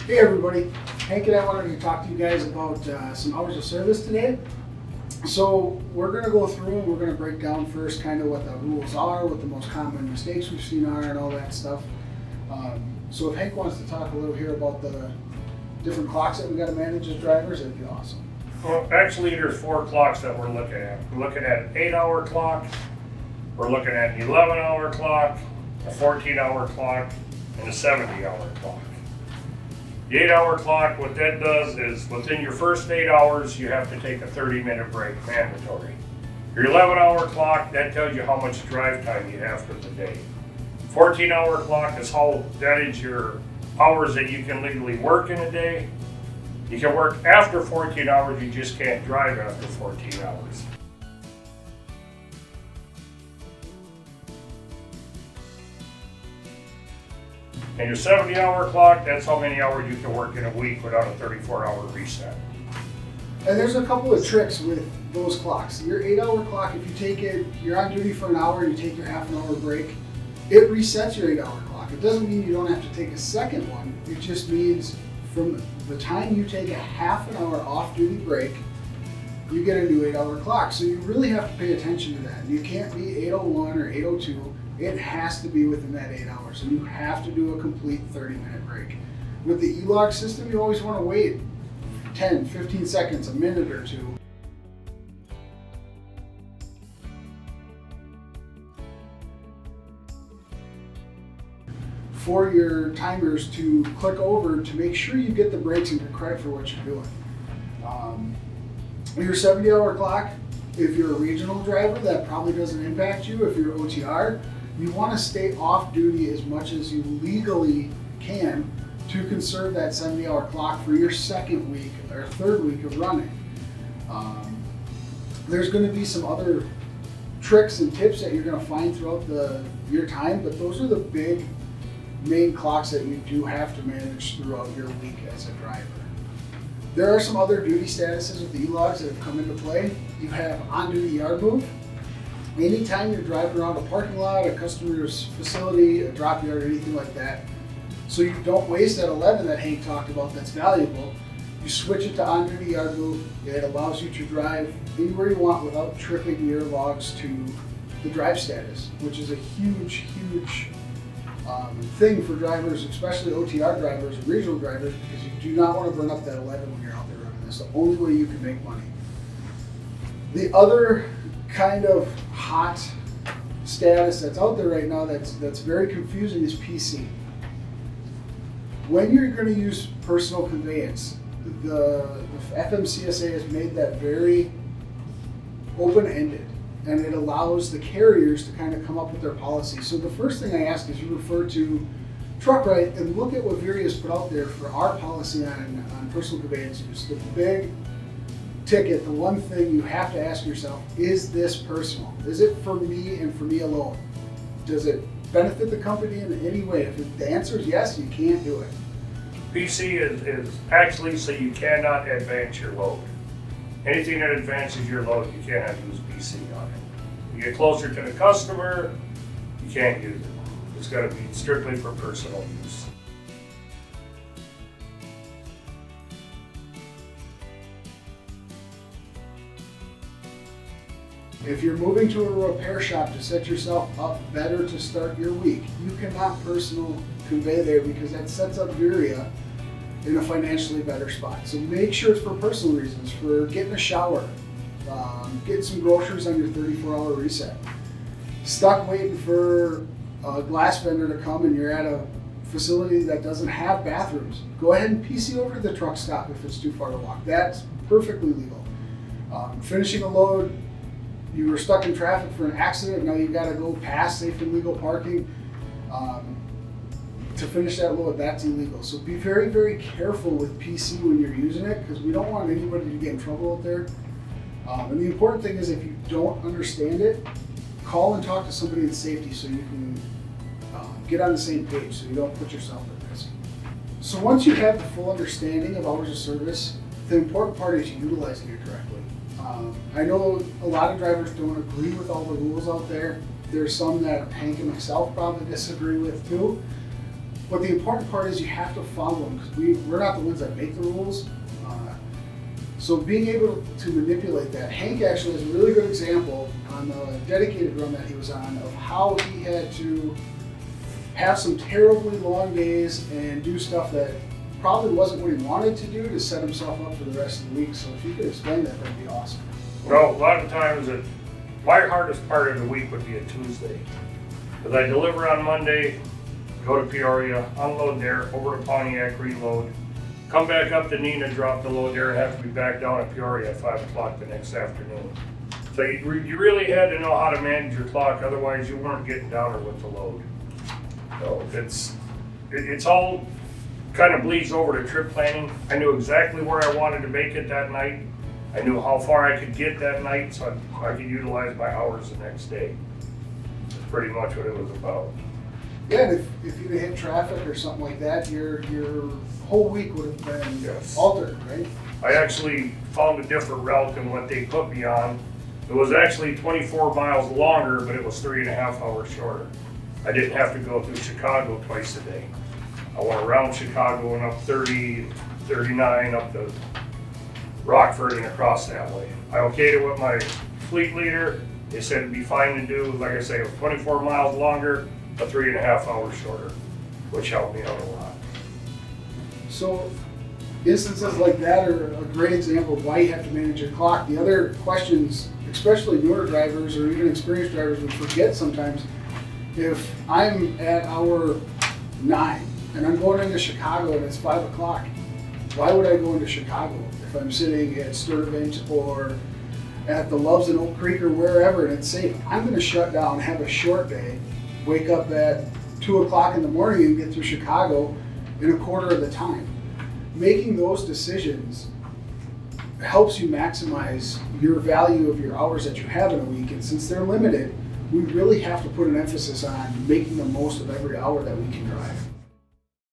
Hey everybody, Hank and I wanted to talk to you guys about some hours of service today. So we're going to go through and we're going to break down first kind of what the rules are, what the most common mistakes we've seen are, and all that stuff. So if Hank wants to talk a little here about the different clocks that we got to manage as drivers, that'd be awesome. Well, actually, there's 4 clocks that we're looking at. We're looking at an 8-hour clock, we're looking at an 11-hour clock, a 14-hour clock, and a 70-hour clock. The 8-hour clock, what that does is within your first 8 hours, you have to take a 30-minute break, mandatory. Your 11-hour clock, that tells you how much drive time you have for the day. 14-hour clock is that is your hours that you can legally work in a day. You can work after 14 hours, you just can't drive after 14 hours. And your 70-hour clock, that's how many hours you can work in a week without a 34-hour reset. And there's a couple of tricks with those clocks. Your 8-hour clock, if you take it, you're on duty for an hour and you take your half-an-hour break, it resets your 8-hour clock. It doesn't mean you don't have to take a second one. It just means from the time you take a half-an-hour off-duty break, you get a new 8-hour clock. So you really have to pay attention to that. You can't be 8:01 or 8:02. It has to be within that 8 hours, and you have to do a complete 30-minute break. With the E-log system, you always want to wait 10, 15 seconds, a minute or two. For your timers to click over to make sure you get the breaks and get credit for what you're doing. Your 70-hour clock, if you're a regional driver, that probably doesn't impact you. If you're OTR, you want to stay off duty as much as you legally can to conserve that 70-hour clock for your second week or third week of running. There's going to be some other tricks and tips that you're going to find throughout your time, but those are the big main clocks that you do have to manage throughout your week as a driver. There are some other duty statuses with the E-logs that have come into play. You have on-duty yard move. Anytime you're driving around a parking lot, a customer's facility, a drop yard, or anything like that, so you don't waste that 11 that Hank talked about that's valuable, you switch it to on-duty yard move. It allows you to drive anywhere you want without tripping your logs to the drive status, which is a huge thing for drivers, especially OTR drivers and regional drivers, because you do not want to burn up that 11 when you're out there running. That's the only way you can make money. The other kind of hot status that's out there right now that's very confusing is PC. When you're going to use personal conveyance, the FMCSA has made that very open-ended, and it allows the carriers to kind of come up with their policy. So the first thing I ask is you refer to TruckRight and look at what Veria has put out there for our policy on personal conveyance use. The big ticket, the one thing you have to ask yourself, is this personal? Is it for me and for me alone? Does it benefit the company in any way? If the answer is yes, you can't do it. PC is actually so you cannot advance your load. Anything that advances your load, you cannot use PC on it. You get closer to the customer, you can't use it. It's got to be strictly for personal use. If you're moving to a repair shop to set yourself up better to start your week, you cannot personal convey there because that sets up Veria in a financially better spot. So make sure it's for personal reasons, for getting a shower, getting some groceries on your 34-hour reset. Stuck waiting for a glass vendor to come and you're at a facility that doesn't have bathrooms, go ahead and PC over to the truck stop if it's too far to walk. That's perfectly legal. Finishing a load, you were stuck in traffic for an accident, now you've got to go past safe and legal parking to finish that load. That's illegal. So be very, very careful with PC when you're using it, because we don't want anybody to get in trouble out there. And the important thing is, if you don't understand it, call and talk to somebody in safety so you can get on the same page so you don't put yourself at risk. So once you have the full understanding of hours of service, the important part is utilizing it correctly. I know a lot of drivers don't agree with all the rules out there. There's some that Hank and myself probably disagree with too. But the important part is you have to follow them, because we're not the ones that make the rules. So being able to manipulate that, Hank actually has a really good example on the dedicated run that he was on of how he had to have some terribly long days and do stuff that probably wasn't what he wanted to do to set himself up for the rest of the week. So if you could explain that, that'd be awesome. Well, a lot of times, my hardest part of the week would be a Tuesday. Because I deliver on Monday, go to Peoria, unload there, over to Pontiac, reload, come back up to Neenah, drop the load there, and have to be back down at Peoria at 5 o'clock the next afternoon. So you really had to know how to manage your clock, otherwise you weren't getting down there with the load. So it's all kind of bleeds over to trip planning. I knew exactly where I wanted to make it that night. I knew how far I could get that night, so I could utilize my hours the next day. That's pretty much what it was about. Yeah, and if you'd have hit traffic or something like that, your whole week would have been Yes. altered, right? I actually found a different route than what they put me on. It was actually 24 miles longer, but it was 3.5 hours shorter. I didn't have to go through Chicago twice a day. I went around Chicago and up 30, 39, up to Rockford and across that way. I okayed it with my fleet leader. They said it'd be fine to do, like I say, it was 24 miles longer, but 3.5 hours shorter, which helped me out a lot. So instances like that are a great example of why you have to manage your clock. The other questions, especially newer drivers or even experienced drivers, would forget sometimes. If I'm at hour 9 and I'm going into Chicago and it's 5 o'clock, why would I go into Chicago if I'm sitting at Sturtevant or at the Loves in Oak Creek or wherever and it's safe? I'm going to shut down, have a short day, wake up at 2 o'clock in the morning and get through Chicago in a quarter of the time. Making those decisions helps you maximize your value of your hours that you have in a week, and since they're limited, we really have to put an emphasis on making the most of every hour that we can drive.